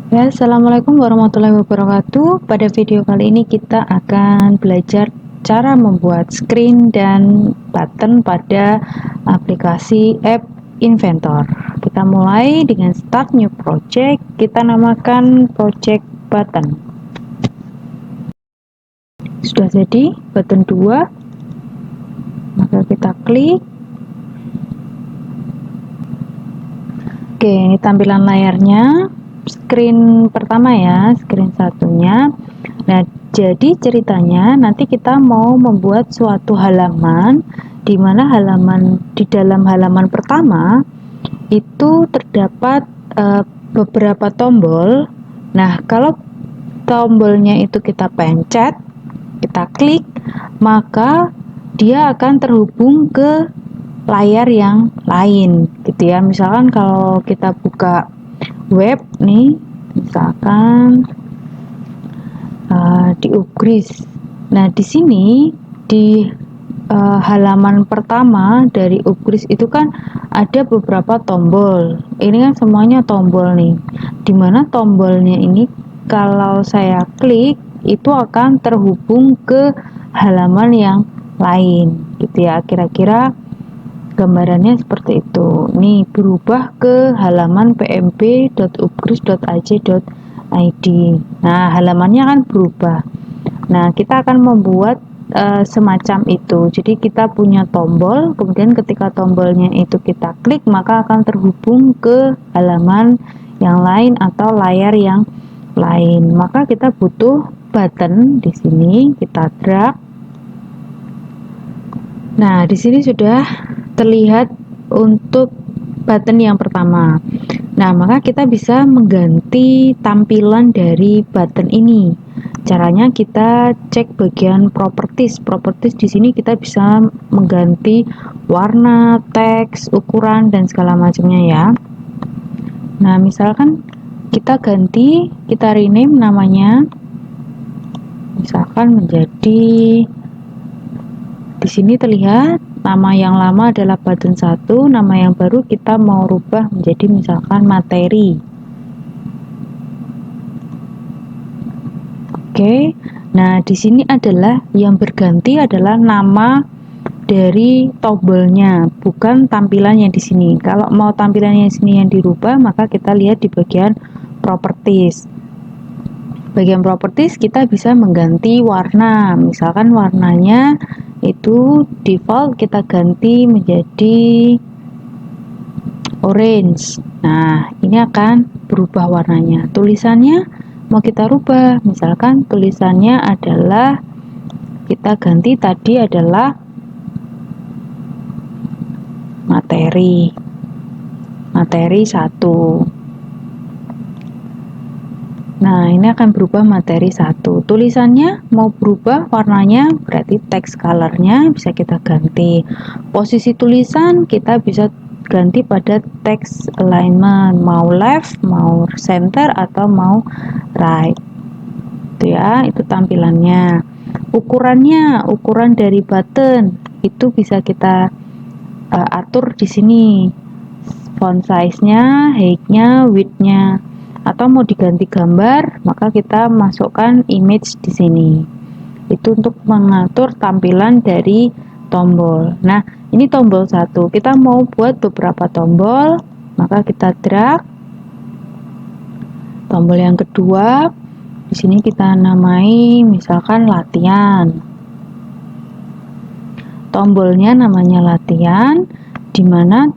Ya, assalamualaikum warahmatullahi wabarakatuh. Pada video kali ini kita akan belajar cara membuat screen dan button pada aplikasi app Inventor. Kita mulai dengan start new project. Kita namakan project button. Sudah jadi button 2, maka kita klik. Oke, ini tampilan layarnya. Screen pertama ya, screen satunya. Nah, jadi ceritanya nanti kita mau membuat suatu halaman di mana di dalam halaman pertama itu terdapat beberapa tombol. Nah, kalau tombolnya itu kita pencet, kita klik, maka dia akan terhubung ke layar yang lain gitu ya. Misalkan kalau kita buka web nih, misalkan di Ugris. Nah, di sini di halaman pertama dari Ugris itu kan ada beberapa tombol. Ini kan semuanya tombol nih. Dimana tombolnya ini kalau saya klik itu akan terhubung ke halaman yang lain gitu ya. Kira-kira gambarannya seperti itu. Nih berubah ke halaman pmb.ugris.ac.id. Nah, halamannya kan berubah. Nah, kita akan membuat semacam itu. Jadi kita punya tombol, kemudian ketika tombolnya itu kita klik, maka akan terhubung ke halaman yang lain atau layar yang lain. Maka kita butuh button di sini, kita drag. Nah, di sini sudah terlihat untuk button yang pertama. Nah, maka kita bisa mengganti tampilan dari button ini. Caranya kita cek bagian properties. Properties di sini kita bisa mengganti warna, teks, ukuran dan segala macamnya ya. Nah, misalkan kita ganti, kita rename namanya. Misalkan menjadi, di sini terlihat nama yang lama adalah button 1, nama yang baru kita mau rubah menjadi misalkan materi. Oke. Nah, di sini adalah yang berganti adalah nama dari tombolnya, bukan tampilannya di sini. Kalau mau tampilannya di sini yang dirubah, maka kita lihat di bagian properties. Bagian properties kita bisa mengganti warna. Misalkan warnanya itu default kita ganti menjadi orange. Nah, ini akan berubah warnanya. Tulisannya mau kita rubah, misalkan tulisannya adalah kita ganti tadi adalah materi 1. Nah, ini akan berubah materi 1. Tulisannya mau berubah warnanya, berarti text colornya bisa kita ganti. Posisi tulisan kita bisa ganti pada text alignment, mau left, mau center, atau mau right. Itu ya, itu tampilannya. Ukurannya, ukuran dari button itu bisa kita atur di sini. Font size-nya, height-nya, width-nya. Atau mau diganti gambar, maka kita masukkan image di sini. Itu untuk mengatur tampilan dari tombol. Nah, ini tombol 1. Kita mau buat beberapa tombol, maka kita drag. Tombol yang kedua, di sini kita namai misalkan latihan. Tombolnya namanya latihan, di mana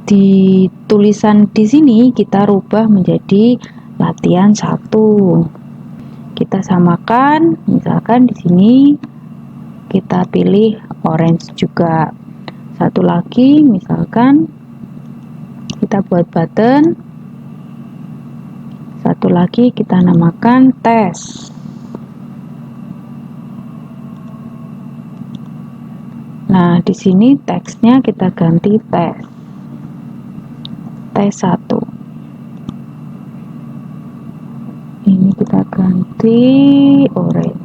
di tulisan di sini kita rubah menjadi latihan 1. Kita samakan, misalkan di sini kita pilih orange juga. Satu lagi, misalkan kita buat button. Satu lagi kita namakan tes. Nah, di sini teksnya kita ganti tes 1. Ini kita ganti orange.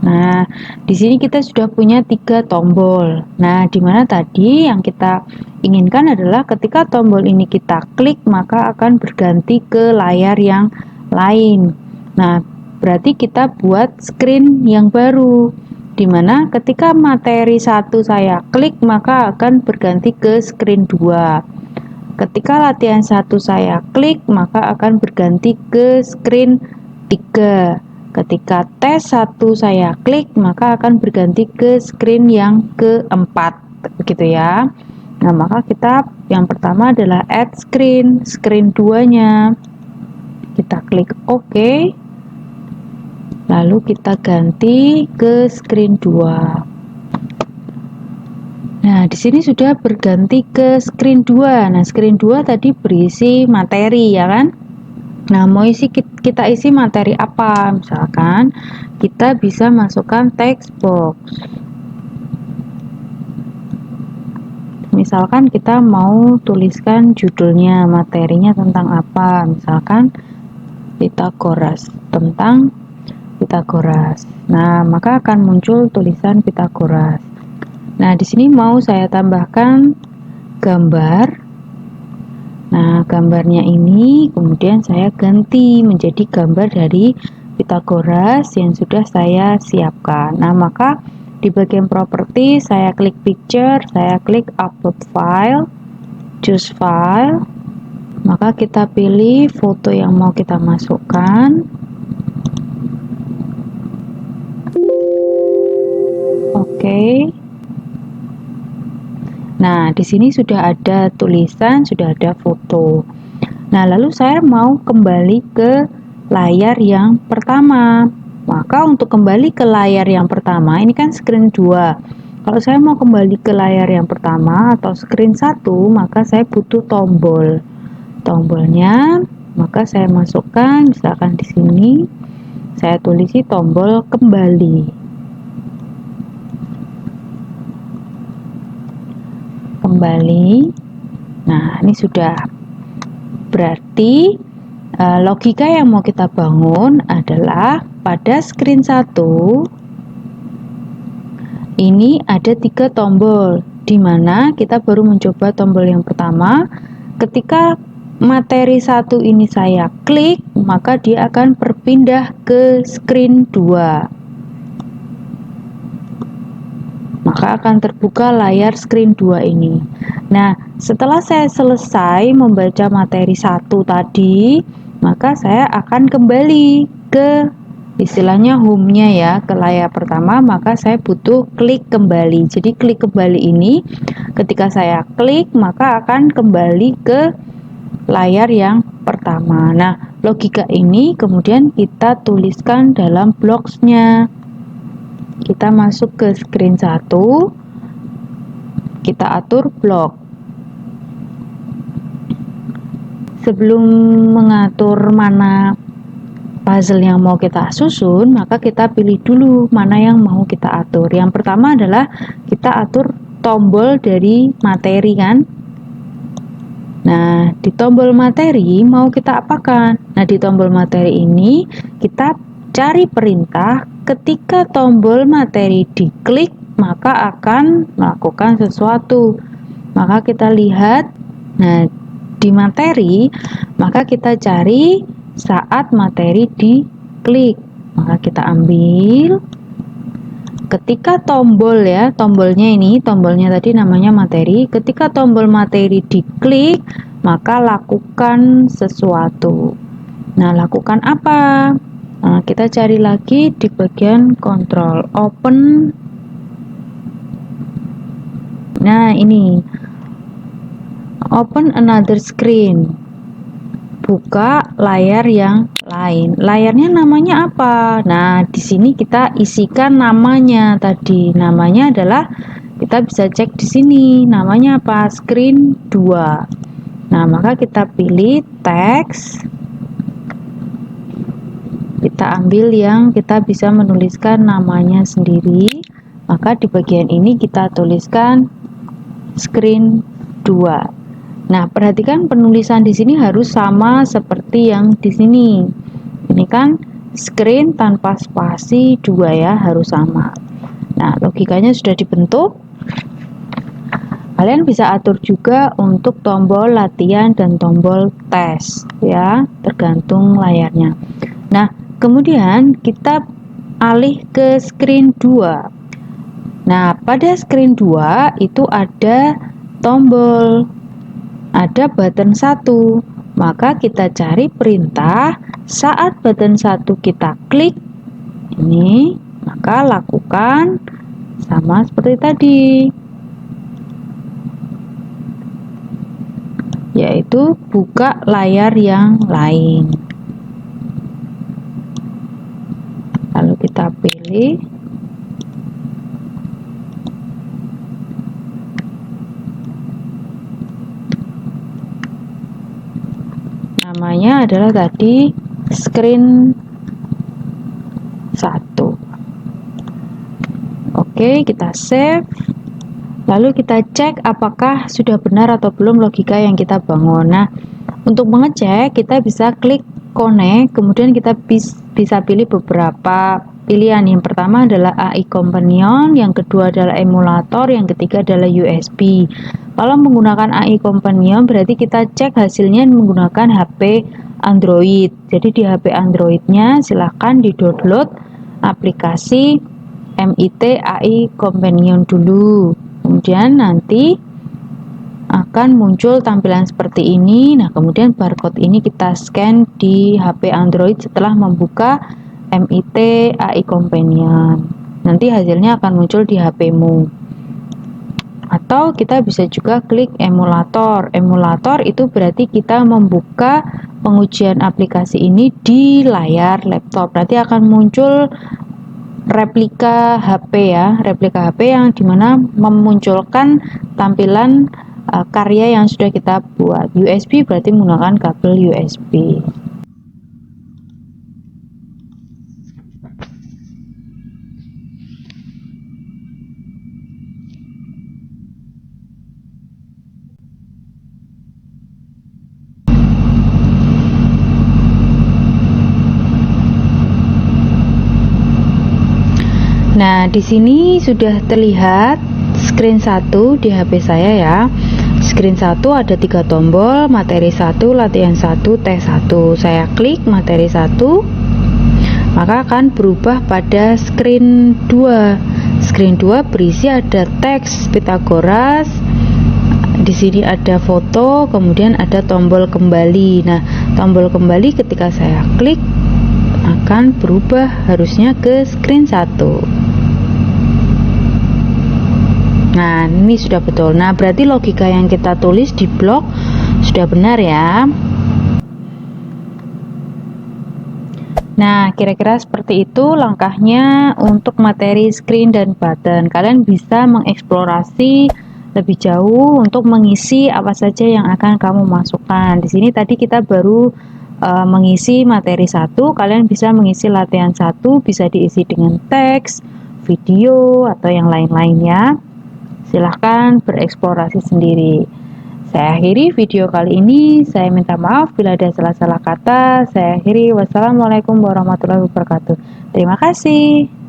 Nah, di sini kita sudah punya 3 tombol. Nah, dimana tadi yang kita inginkan adalah ketika tombol ini kita klik, maka akan berganti ke layar yang lain. Nah, berarti kita buat screen yang baru, dimana ketika materi 1 saya klik maka akan berganti ke screen 2. Ketika latihan 1 saya klik maka akan berganti ke screen 3. Ketika tes 1 saya klik maka akan berganti ke screen yang keempat, begitu ya. Nah, maka kita yang pertama adalah add screen 2-nya. Kita klik OK. Lalu kita ganti ke screen 2. Nah, di sini sudah berganti ke screen 2. Nah, screen 2 tadi berisi materi ya kan? Nah, mau kita isi materi apa? Misalkan kita bisa masukkan text box. Misalkan kita mau tuliskan judulnya, materinya tentang apa? Misalkan Pitagoras, tentang Pitagoras. Nah, maka akan muncul tulisan Pitagoras. Nah, di sini mau saya tambahkan gambar. Nah, gambarnya ini kemudian saya ganti menjadi gambar dari Pitagoras yang sudah saya siapkan. Nah, maka di bagian properti saya klik picture, saya klik upload file, choose file. Maka kita pilih foto yang mau kita masukkan. Oke. Nah, di sini sudah ada tulisan, sudah ada foto. Nah, lalu saya mau kembali ke layar yang pertama. Maka untuk kembali ke layar yang pertama, ini kan screen 2. Kalau saya mau kembali ke layar yang pertama atau screen 1, maka saya butuh tombol. Tombolnya, maka saya masukkan, misalkan di sini, saya tulisi tombol kembali. Kembali. Nah, ini sudah berarti logika yang mau kita bangun adalah pada screen 1 ini ada 3 tombol, dimana kita baru mencoba tombol yang pertama. Ketika materi 1 ini saya klik, maka dia akan berpindah ke screen 2. Maka akan terbuka layar screen 2 ini. Nah, setelah saya selesai membaca materi 1 tadi, maka saya akan kembali ke istilahnya home-nya ya, ke layar pertama, maka saya butuh klik kembali. Jadi klik kembali ini ketika saya klik maka akan kembali ke layar yang pertama. Nah, logika ini kemudian kita tuliskan dalam blocks-nya. Kita masuk ke screen 1, kita atur blok. Sebelum mengatur mana puzzle yang mau kita susun, maka kita pilih dulu mana yang mau kita atur. Yang pertama adalah kita atur tombol dari materi kan. Nah, di tombol materi mau kita apakan? Nah, di tombol materi ini kita cari perintah ketika tombol materi diklik maka akan melakukan sesuatu. Maka kita lihat, nah di materi maka kita cari saat materi diklik, maka kita ambil. Ketika tombol ya, tombolnya tadi namanya materi. Ketika tombol materi diklik maka lakukan sesuatu. Nah, lakukan apa? Nah, kita cari lagi di bagian kontrol, open. Nah, ini open another screen, buka layar yang lain. Layarnya namanya apa? Nah, di sini kita isikan namanya tadi. Namanya adalah, kita bisa cek di sini namanya apa, screen 2. Nah, maka kita pilih teks. Kita ambil yang kita bisa menuliskan namanya sendiri. Maka di bagian ini kita tuliskan screen 2. Nah, perhatikan penulisan di sini harus sama seperti yang di sini. Ini kan screen tanpa spasi 2 ya, harus sama. Nah, logikanya sudah dibentuk. Kalian bisa atur juga untuk tombol latihan dan tombol tes ya, tergantung layarnya. Nah, kemudian kita alih ke screen 2. Nah, pada screen 2 itu ada tombol, ada button 1. Maka kita cari perintah saat button 1 kita klik ini, maka lakukan sama seperti tadi, yaitu buka layar yang lain. Lalu kita pilih namanya adalah tadi screen 1. Oke, kita save. Lalu kita cek apakah sudah benar atau belum logika yang kita bangun. Nah, untuk mengecek kita bisa klik connect, kemudian kita bisa pilih beberapa pilihan. Yang pertama adalah AI Companion, yang kedua adalah emulator, yang ketiga adalah USB. Kalau menggunakan AI Companion berarti kita cek hasilnya menggunakan HP Android. Jadi di HP Androidnya silahkan di-download aplikasi MIT AI Companion dulu. Kemudian nanti akan muncul tampilan seperti ini. Nah, kemudian barcode ini kita scan di HP Android setelah membuka MIT AI Companion. Nanti hasilnya akan muncul di HP-mu. Atau kita bisa juga klik emulator. Emulator itu berarti kita membuka pengujian aplikasi ini di layar laptop. Nanti akan muncul replika HP ya, replika HP yang dimana memunculkan tampilan karya yang sudah kita buat. USB berarti menggunakan kabel USB. Nah, di sini sudah terlihat screen 1 di HP saya ya. Screen 1 ada 3 tombol, materi 1, latihan 1, tes 1. Saya klik materi 1, maka akan berubah pada screen 2. Screen 2 berisi ada teks Pythagoras. Di sini ada foto, kemudian ada tombol kembali. Nah, tombol kembali ketika saya klik akan berubah harusnya ke screen 1. Nah, ini sudah betul. Nah, berarti logika yang kita tulis di blog sudah benar ya. Nah, kira-kira seperti itu langkahnya untuk materi screen dan button. Kalian bisa mengeksplorasi lebih jauh untuk mengisi apa saja yang akan kamu masukkan. Di sini tadi kita baru mengisi materi 1, kalian bisa mengisi latihan 1, bisa diisi dengan teks, video, atau yang lain-lainnya. Silahkan bereksplorasi sendiri. Saya akhiri video kali ini. Saya minta maaf bila ada salah-salah kata. Saya akhiri. Wassalamualaikum warahmatullahi wabarakatuh. Terima kasih.